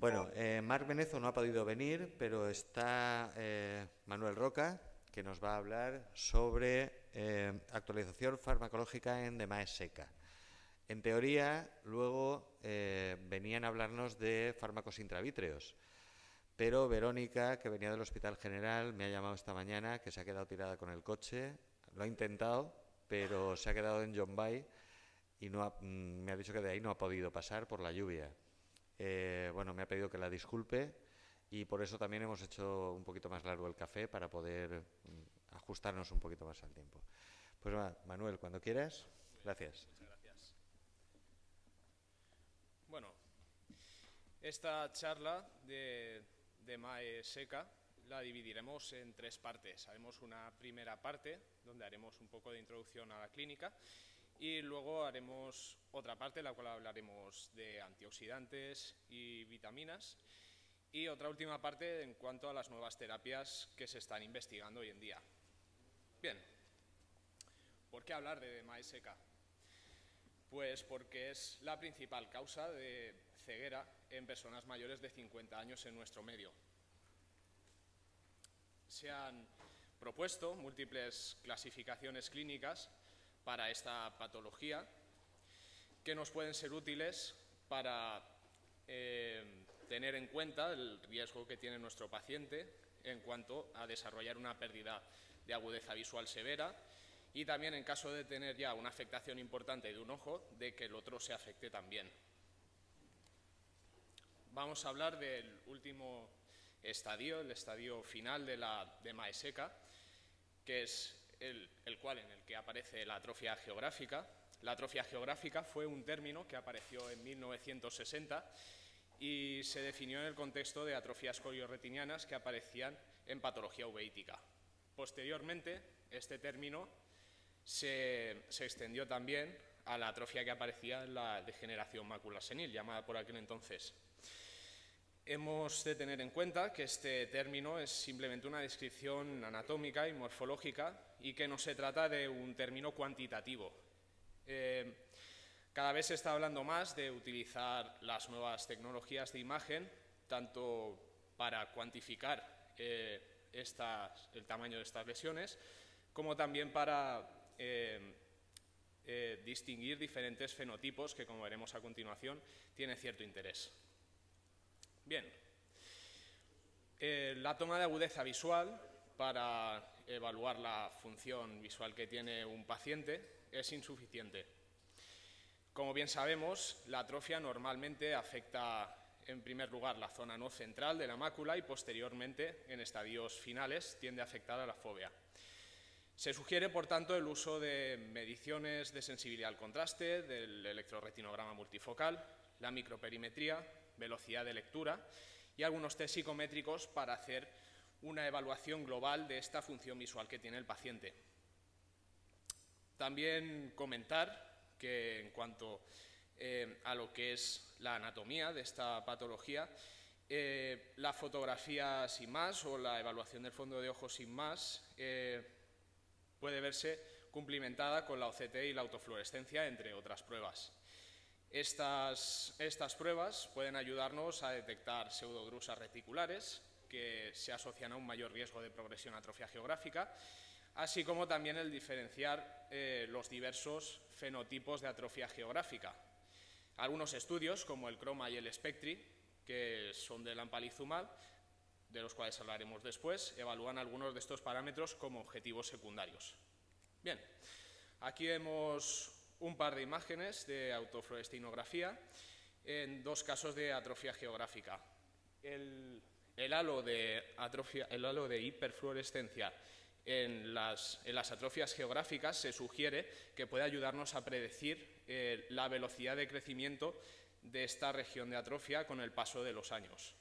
Bueno, Marc Benezo no ha podido venir, pero está Manuel Roca, que nos va a hablar sobre actualización farmacológica en DMAE seca. En teoría, luego venían a hablarnos de fármacos intravítreos, pero Verónica, que venía del Hospital General, me ha llamado esta mañana, que se ha quedado tirada con el coche, lo ha intentado, pero se ha quedado en Jombay y me ha dicho que de ahí no ha podido pasar por la lluvia. Bueno, me ha pedido que la disculpe y por eso también hemos hecho un poquito más largo el café para poder ajustarnos un poquito más al tiempo. Pues Manuel, cuando quieras, gracias. Muchas gracias. Bueno, esta charla de MAE seca la dividiremos en tres partes. Haremos una primera parte donde haremos un poco de introducción a la clínica y luego haremos otra parte en la cual hablaremos de antioxidantes y vitaminas y otra última parte en cuanto a las nuevas terapias que se están investigando hoy en día. Bien, ¿por qué hablar de MAE seca? Pues porque es la principal causa de ceguera en personas mayores de 50 años en nuestro medio. Se han propuesto múltiples clasificaciones clínicas para esta patología que nos pueden ser útiles para tener en cuenta el riesgo que tiene nuestro paciente en cuanto a desarrollar una pérdida de agudeza visual severa y también en caso de tener ya una afectación importante de un ojo, de que el otro se afecte también. Vamos a hablar del último estadio, el estadio final de MAE seca, que es el cual en el que aparece la atrofia geográfica. La atrofia geográfica fue un término que apareció en 1960 y se definió en el contexto de atrofias coriorretinianas que aparecían en patología uveítica. Posteriormente, este término se extendió también a la atrofia que aparecía en la degeneración macular senil, llamada por aquel entonces. Hemos de tener en cuenta que este término es simplemente una descripción anatómica y morfológica y que no se trata de un término cuantitativo. Cada vez se está hablando más de utilizar las nuevas tecnologías de imagen, tanto para cuantificar el tamaño de estas lesiones, como también para distinguir diferentes fenotipos que, como veremos a continuación, tienen cierto interés. Bien, la toma de agudeza visual para evaluar la función visual que tiene un paciente es insuficiente. Como bien sabemos, la atrofia normalmente afecta en primer lugar la zona no central de la mácula y posteriormente, en estadios finales, tiende a afectar a la fóvea. Se sugiere, por tanto, el uso de mediciones de sensibilidad al contraste, del electrorretinograma multifocal, la microperimetría, velocidad de lectura y algunos test psicométricos para hacer una evaluación global de esta función visual que tiene el paciente. También comentar que en cuanto a lo que es la anatomía de esta patología, la fotografía sin más o la evaluación del fondo de ojo sin más puede verse cumplimentada con la OCT y la autofluorescencia, entre otras pruebas. Estas pruebas pueden ayudarnos a detectar pseudodrusas reticulares, que se asocian a un mayor riesgo de progresión a atrofia geográfica, así como también el diferenciar los diversos fenotipos de atrofia geográfica. Algunos estudios, como el CHROMA y el SPECTRI, que son del lampalizumab, de los cuales hablaremos después, evalúan algunos de estos parámetros como objetivos secundarios. Bien, aquí vemos un par de imágenes de autofluorescinografía en dos casos de atrofia geográfica. El halo de hiperfluorescencia en las atrofias geográficas se sugiere que puede ayudarnos a predecir la velocidad de crecimiento de esta región de atrofia con el paso de los años.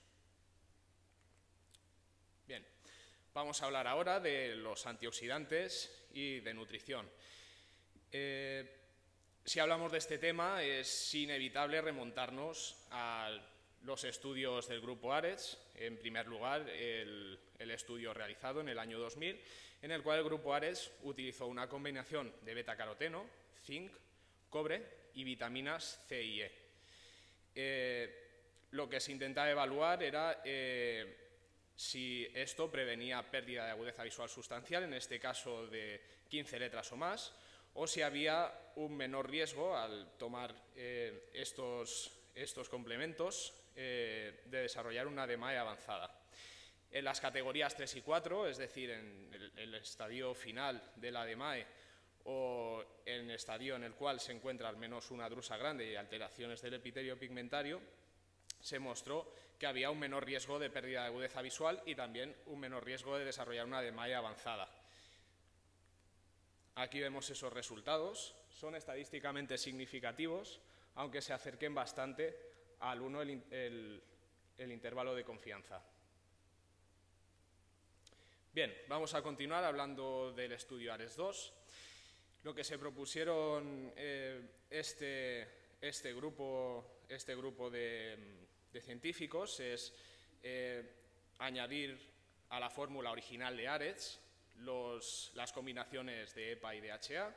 Bien, vamos a hablar ahora de los antioxidantes y de nutrición. Si hablamos de este tema, es inevitable remontarnos a los estudios del grupo ARES. En primer lugar, el estudio realizado en el año 2000, en el cual el grupo ARES utilizó una combinación de betacaroteno, zinc, cobre y vitaminas C y E. lo que se intentaba evaluar era si esto prevenía pérdida de agudeza visual sustancial, en este caso de 15 letras o más, o si había un menor riesgo al tomar estos complementos de desarrollar una DMAE avanzada. En las categorías 3 y 4, es decir, en el estadio final de la DMAE o en el estadio en el cual se encuentra al menos una drusa grande y alteraciones del epitelio pigmentario, se mostró que había un menor riesgo de pérdida de agudeza visual y también un menor riesgo de desarrollar una DMAE avanzada. Aquí vemos esos resultados, son estadísticamente significativos, aunque se acerquen bastante al 1 el intervalo de confianza. Bien, vamos a continuar hablando del estudio ARES 2. Lo que se propusieron este grupo de científicos es añadir a la fórmula original de ARES las combinaciones de EPA y DHA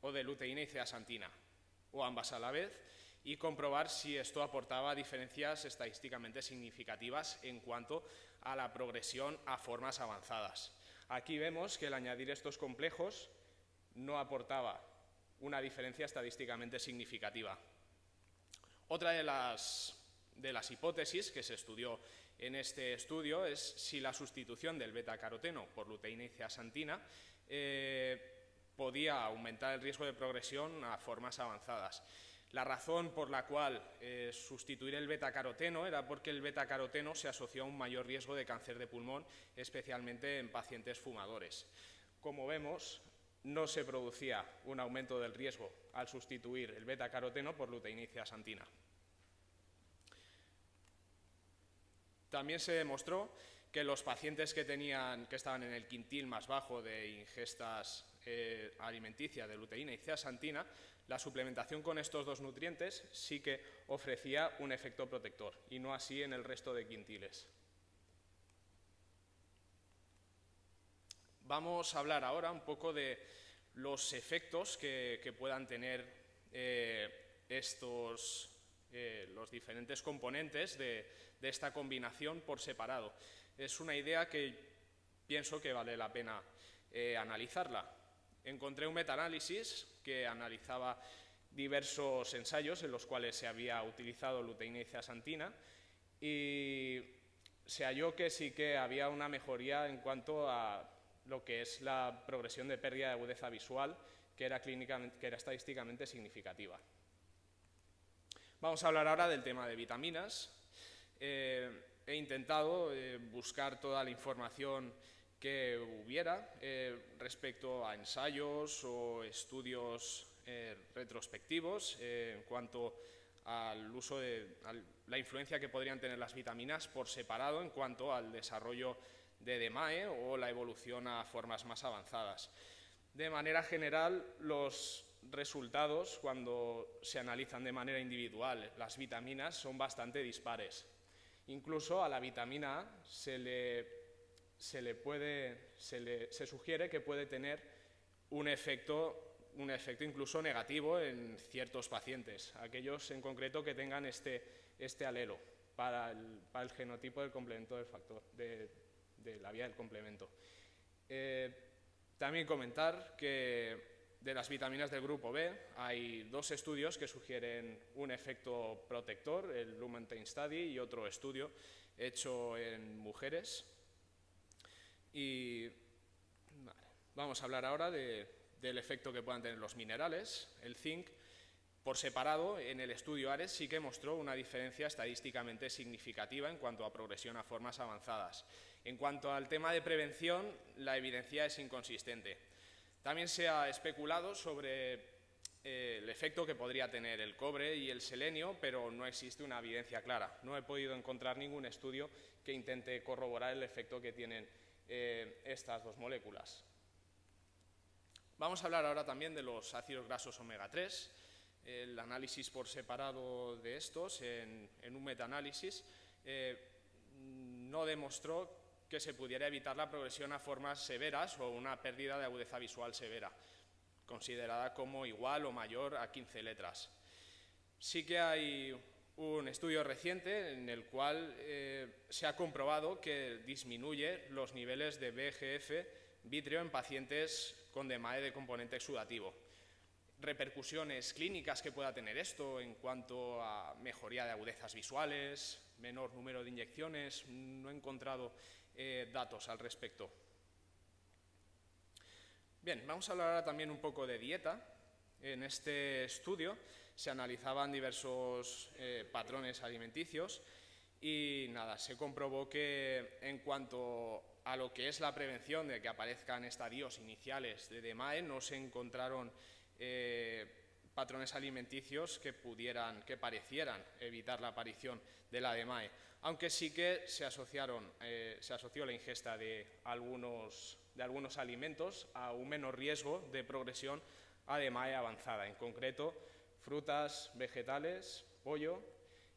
o de luteína y zeaxantina, o ambas a la vez, y comprobar si esto aportaba diferencias estadísticamente significativas en cuanto a la progresión a formas avanzadas. Aquí vemos que el añadir estos complejos no aportaba una diferencia estadísticamente significativa. Otra de las hipótesis que se estudió en este estudio es si la sustitución del betacaroteno por luteína y zeaxantina podía aumentar el riesgo de progresión a formas avanzadas. La razón por la cual sustituir el betacaroteno era porque el betacaroteno se asoció a un mayor riesgo de cáncer de pulmón, especialmente en pacientes fumadores. Como vemos, no se producía un aumento del riesgo al sustituir el betacaroteno por luteína y zeaxantina. También se demostró que los pacientes que estaban en el quintil más bajo de ingestas alimenticias de luteína y zeaxantina, la suplementación con estos dos nutrientes sí que ofrecía un efecto protector, y no así en el resto de quintiles. Vamos a hablar ahora un poco de los efectos que puedan tener los diferentes componentes de esta combinación por separado. Es una idea que pienso que vale la pena analizarla. Encontré un metaanálisis que analizaba diversos ensayos en los cuales se había utilizado luteína y zeaxantina y se halló que sí que había una mejoría en cuanto a lo que es la progresión de pérdida de agudeza visual, que era estadísticamente significativa. Vamos a hablar ahora del tema de vitaminas. He intentado buscar toda la información que hubiera respecto a ensayos o estudios retrospectivos en cuanto al uso a la influencia que podrían tener las vitaminas por separado en cuanto al desarrollo de DMAE o la evolución a formas más avanzadas. De manera general, los resultados, cuando se analizan de manera individual las vitaminas, son bastante dispares. Incluso a la vitamina A se sugiere que puede tener un efecto incluso negativo en ciertos pacientes, aquellos en concreto que tengan este alelo para el genotipo del complemento del factor, de la vía del complemento. También comentar que de las vitaminas del grupo B hay dos estudios que sugieren un efecto protector, el Lumentain Study y otro estudio hecho en mujeres. Y vamos a hablar ahora del efecto que puedan tener los minerales. El zinc, por separado, en el estudio ARES sí que mostró una diferencia estadísticamente significativa en cuanto a progresión a formas avanzadas. En cuanto al tema de prevención, la evidencia es inconsistente. También se ha especulado sobre el efecto que podría tener el cobre y el selenio, pero no existe una evidencia clara. No he podido encontrar ningún estudio que intente corroborar el efecto que tienen estas dos moléculas. Vamos a hablar ahora también de los ácidos grasos omega 3. El análisis por separado de estos en un metaanálisis no demostró que se pudiera evitar la progresión a formas severas o una pérdida de agudeza visual severa, considerada como igual o mayor a 15 letras. Sí que hay un estudio reciente en el cual se ha comprobado que disminuye los niveles de VEGF vítreo en pacientes con DMAE de componente exudativo. Repercusiones clínicas que pueda tener esto en cuanto a mejoría de agudezas visuales, menor número de inyecciones, no he encontrado datos al respecto. Bien, vamos a hablar ahora también un poco de dieta. En este estudio se analizaban diversos patrones alimenticios y nada, se comprobó que en cuanto a lo que es la prevención de que aparezcan estadios iniciales de DMAE, no se encontraron patrones alimenticios que parecieran evitar la aparición de la DMAE, aunque sí que se asoció la ingesta de algunos alimentos a un menor riesgo de progresión a DMAE avanzada, en concreto frutas, vegetales, pollo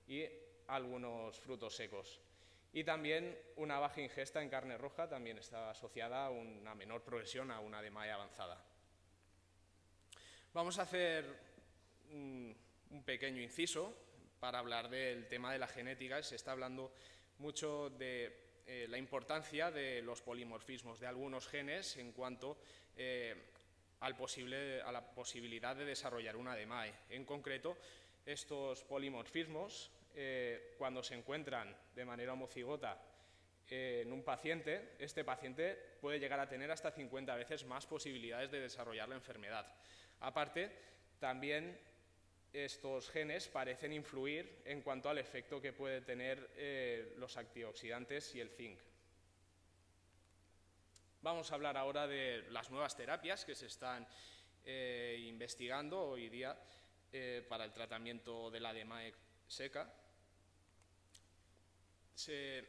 y algunos frutos secos. Y también una baja ingesta en carne roja también está asociada a una menor progresión a una DMAE avanzada. Vamos a hacer un pequeño inciso para hablar del tema de la genética. Se está hablando mucho de la importancia de los polimorfismos de algunos genes en cuanto a la posibilidad de desarrollar una DMAE. En concreto, estos polimorfismos, cuando se encuentran de manera homocigota en un paciente, este paciente puede llegar a tener hasta 50 veces más posibilidades de desarrollar la enfermedad. Aparte, también estos genes parecen influir en cuanto al efecto que puede tener los antioxidantes y el zinc. Vamos a hablar ahora de las nuevas terapias que se están investigando hoy día para el tratamiento de la DMAE seca.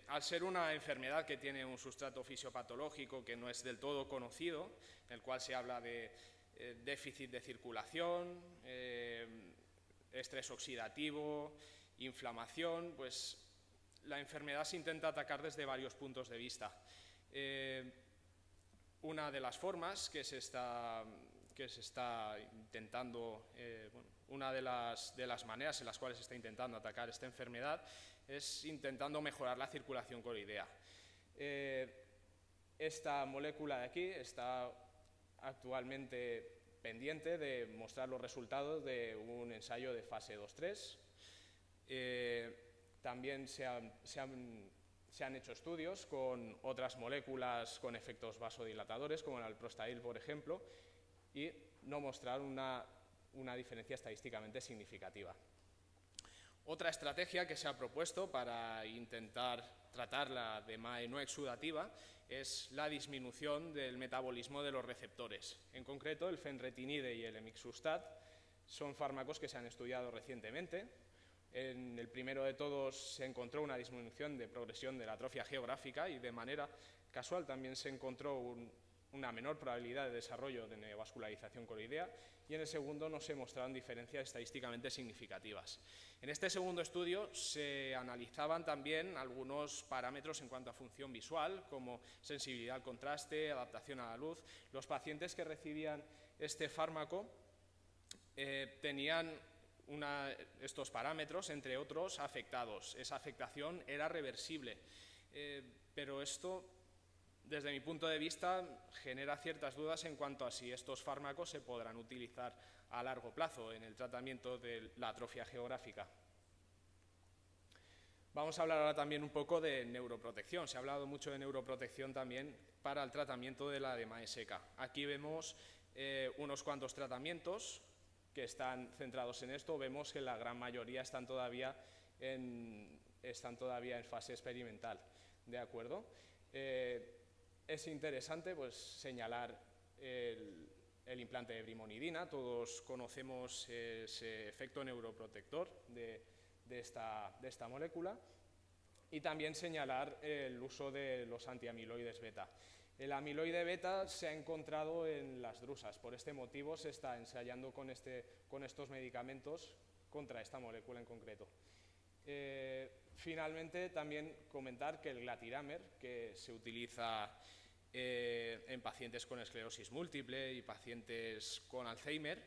Al ser una enfermedad que tiene un sustrato fisiopatológico que no es del todo conocido, en el cual se habla de déficit de circulación, estrés oxidativo, inflamación, pues la enfermedad se intenta atacar desde varios puntos de vista. Una de las formas que se está intentando, una de las maneras en las cuales se está intentando atacar esta enfermedad es intentando mejorar la circulación coroidea. Esta molécula de aquí está actualmente pendiente de mostrar los resultados de un ensayo de fase 2-3. También se han hecho estudios con otras moléculas con efectos vasodilatadores, como el alprostadil, por ejemplo, y no mostraron una diferencia estadísticamente significativa. Otra estrategia que se ha propuesto para intentar tratar la DMAE no exudativa es la disminución del metabolismo de los receptores. En concreto, el fenretinide y el emixustat son fármacos que se han estudiado recientemente. En el primero de todos se encontró una disminución de progresión de la atrofia geográfica y de manera casual también se encontró una menor probabilidad de desarrollo de neovascularización coroidea, y en el segundo no se mostraron diferencias estadísticamente significativas. En este segundo estudio se analizaban también algunos parámetros en cuanto a función visual, como sensibilidad al contraste, adaptación a la luz. Los pacientes que recibían este fármaco tenían estos parámetros, entre otros, afectados. Esa afectación era reversible, pero esto, desde mi punto de vista, genera ciertas dudas en cuanto a si estos fármacos se podrán utilizar a largo plazo en el tratamiento de la atrofia geográfica. Vamos a hablar ahora también un poco de neuroprotección. Se ha hablado mucho de neuroprotección también para el tratamiento de la DMAE seca. Aquí vemos unos cuantos tratamientos que están centrados en esto. Vemos que la gran mayoría están todavía en fase experimental. ¿De acuerdo? Es interesante pues, señalar el implante de brimonidina. Todos conocemos ese efecto neuroprotector de esta molécula, y también señalar el uso de los antiamiloides beta. El amiloide beta se ha encontrado en las drusas. Por este motivo se está ensayando con estos medicamentos contra esta molécula en concreto. Finalmente, también comentar que el glatiramer, que se utiliza en pacientes con esclerosis múltiple y pacientes con Alzheimer,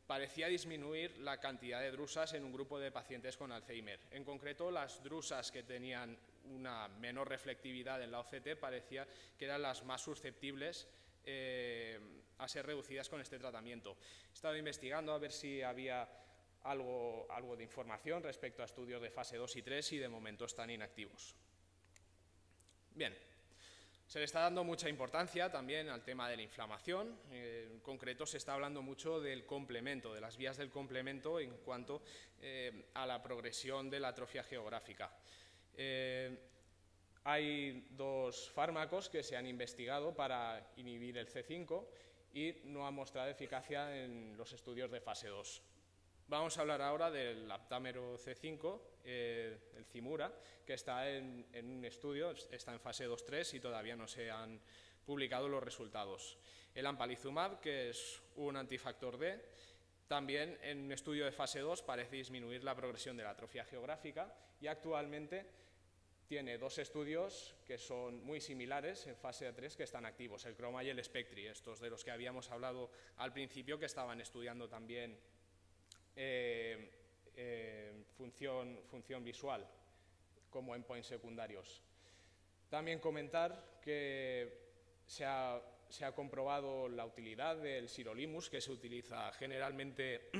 parecía disminuir la cantidad de drusas en un grupo de pacientes con Alzheimer. En concreto, las drusas que tenían una menor reflectividad en la OCT parecía que eran las más susceptibles a ser reducidas con este tratamiento. He estado investigando a ver si había algo de información respecto a estudios de fase 2 y 3 y de momento están inactivos. Bien, se le está dando mucha importancia también al tema de la inflamación. En concreto se está hablando mucho del complemento, de las vías del complemento en cuanto a la progresión de la atrofia geográfica. Hay 2 fármacos que se han investigado para inhibir el C5 y no han mostrado eficacia en los estudios de fase 2. Vamos a hablar ahora del aptámero C5, el Zimura, que está en un estudio, está en fase 2-3 y todavía no se han publicado los resultados. El ampalizumab, que es un antifactor D, también en un estudio de fase 2 parece disminuir la progresión de la atrofia geográfica y actualmente tiene 2 estudios que son muy similares en fase 3 que están activos, el CHROMA y el SPECTRI, estos de los que habíamos hablado al principio que estaban estudiando también función visual como endpoints secundarios. También comentar que se ha comprobado la utilidad del sirolimus, que se utiliza generalmente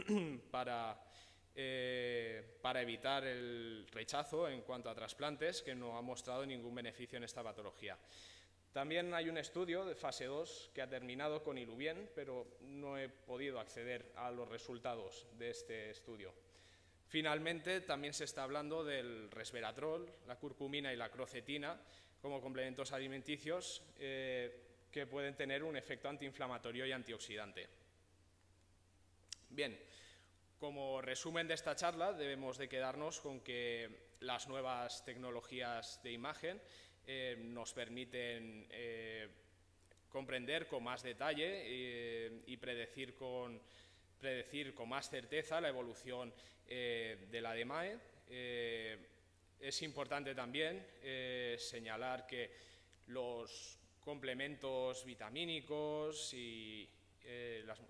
para evitar el rechazo en cuanto a trasplantes, que no ha mostrado ningún beneficio en esta patología. También hay un estudio de fase 2 que ha terminado con Iluvien, pero no he podido acceder a los resultados de este estudio. Finalmente, también se está hablando del resveratrol, la curcumina y la crocetina como complementos alimenticios que pueden tener un efecto antiinflamatorio y antioxidante. Bien, como resumen de esta charla, debemos de quedarnos con que las nuevas tecnologías de imagen nos permiten comprender con más detalle y predecir con más certeza la evolución de la DMAE. Es importante también señalar que los complementos vitamínicos y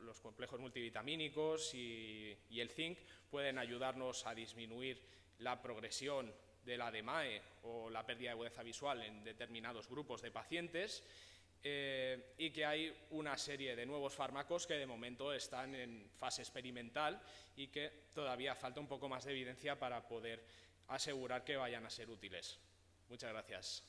los complejos multivitamínicos y el zinc pueden ayudarnos a disminuir la progresión de la DMAE o la pérdida de agudeza visual en determinados grupos de pacientes y que hay una serie de nuevos fármacos que de momento están en fase experimental y que todavía falta un poco más de evidencia para poder asegurar que vayan a ser útiles. Muchas gracias.